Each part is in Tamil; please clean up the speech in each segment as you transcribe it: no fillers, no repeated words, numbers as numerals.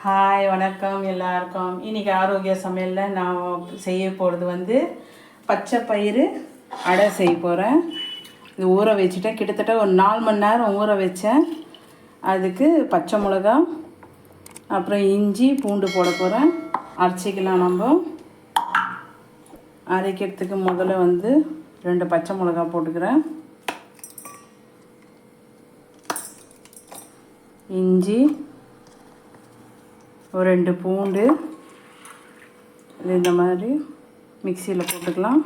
ஹாய் வணக்கம் எல்லாருக்கும். இன்றைக்கி ஆரோக்கிய சமையலில் நான் செய்ய போகிறது வந்து பச்சை பயிறு அடை செய்ய போகிறேன். இது ஊற வச்சுட்டேன், கிட்டத்தட்ட ஒரு 4 மணி நேரம் ஊற வச்சேன். அதுக்கு பச்சை மிளகா அப்புறம் இஞ்சி பூண்டு போட போகிறேன். அரைச்சிக்கலாம். நம்ம அரைக்கிறதுக்கு முதல்ல வந்து 2 பச்சை மிளகா போட்டுக்கிறேன், இஞ்சி ஒரு 2 பூண்டு இந்த மாதிரி மிக்சியில் போட்டுக்கலாம்.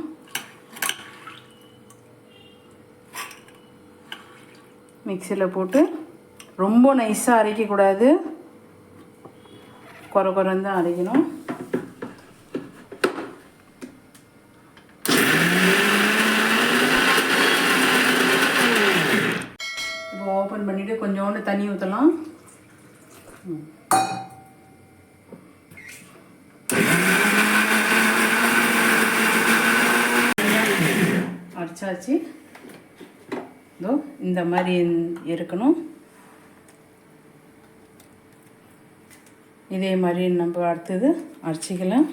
மிக்சியில் போட்டு ரொம்ப நைஸாக அரைக்கக்கூடாது, குறைந்து தான் அரைக்கணும். இப்போ ஓப்பன் பண்ணிவிட்டு கொஞ்சோண்டு தண்ணி ஊற்றலாம். அரைச்சாச்சு. இதோ இந்த மாதிரி இருக்கணும். இதே மாதிரி நம்ம அடுத்தது அரைச்சிக்கலாம்.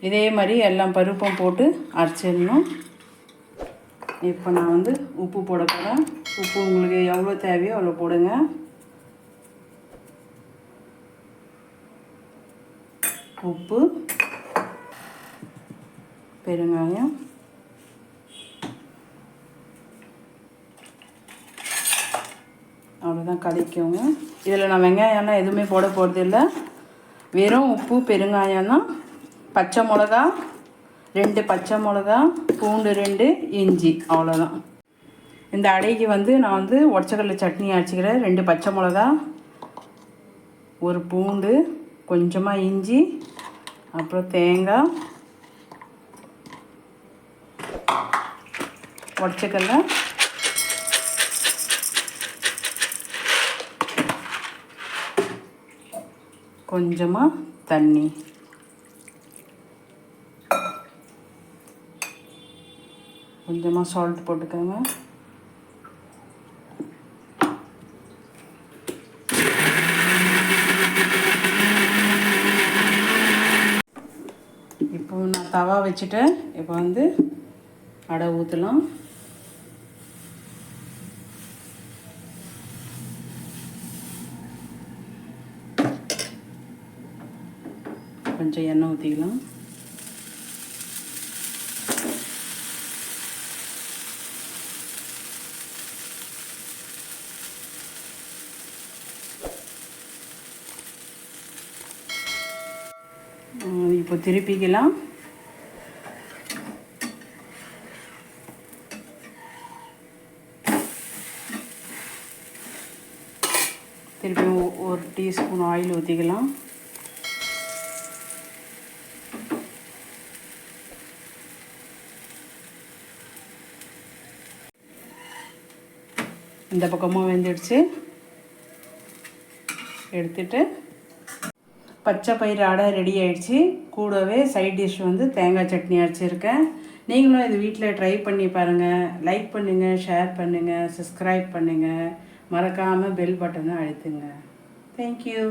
இதே மாதிரி எல்லாம் பருப்பும் போட்டு அரைச்சிடணும். இப்போ நான் வந்து உப்பு போட போகிறேன். உப்பு உங்களுக்கு எவ்வளோ தேவையோ அவ்வளோ போடுங்க. உப்பு, பெருங்காயம், அவ்வளோதான். கலக்கிக்கோங்க. இதில் நான் வெங்காயம்லாம் எதுவுமே போட போகிறது இல்லை, வெறும் உப்பு பெருங்காயம் தான். பச்சை மிளகா 2 பச்சை மிளகா, பூண்டு 2, இஞ்சி, அவ்வளோதான். இந்த அடைக்கு வந்து நான் வந்து உடச்சக்கடலை சட்னி அரைச்சிக்கிறேன். 2 பச்சை மிளகா, ஒரு பூண்டு, கொஞ்சமாக இஞ்சி, அப்புறம் தேங்காய், உடச்சக்கடலை, கொஞ்சமாக தண்ணி, கொஞ்சமாக சால்ட் போட்டுக்கோங்க. இப்போ நான் தவா வச்சுட்டேன். இப்போ வந்து அடை ஊற்றலாம். கொஞ்சம் எண்ணெய் ஊற்றிக்கலாம். இப்போ திருப்பிக்கலாம். திருப்பி 1 டீஸ்பூன் ஆயில் ஊற்றிக்கலாம். இந்த பக்கமும் வெந்துடுச்சு. எடுத்துட்டு பச்சை பயிறு அடை ரெடி ஆகிடுச்சு. கூடவே சைட் டிஷ் வந்து தேங்காய் சட்னி அரைச்சிருக்கேன். நீங்களும் இது வீட்டில் ட்ரை பண்ணி பாருங்கள். லைக் பண்ணுங்கள், ஷேர் பண்ணுங்கள், சப்ஸ்கிரைப் பண்ணுங்கள். மறக்காமல் பெல் பட்டனை அழுத்துங்க. தேங்க்யூ.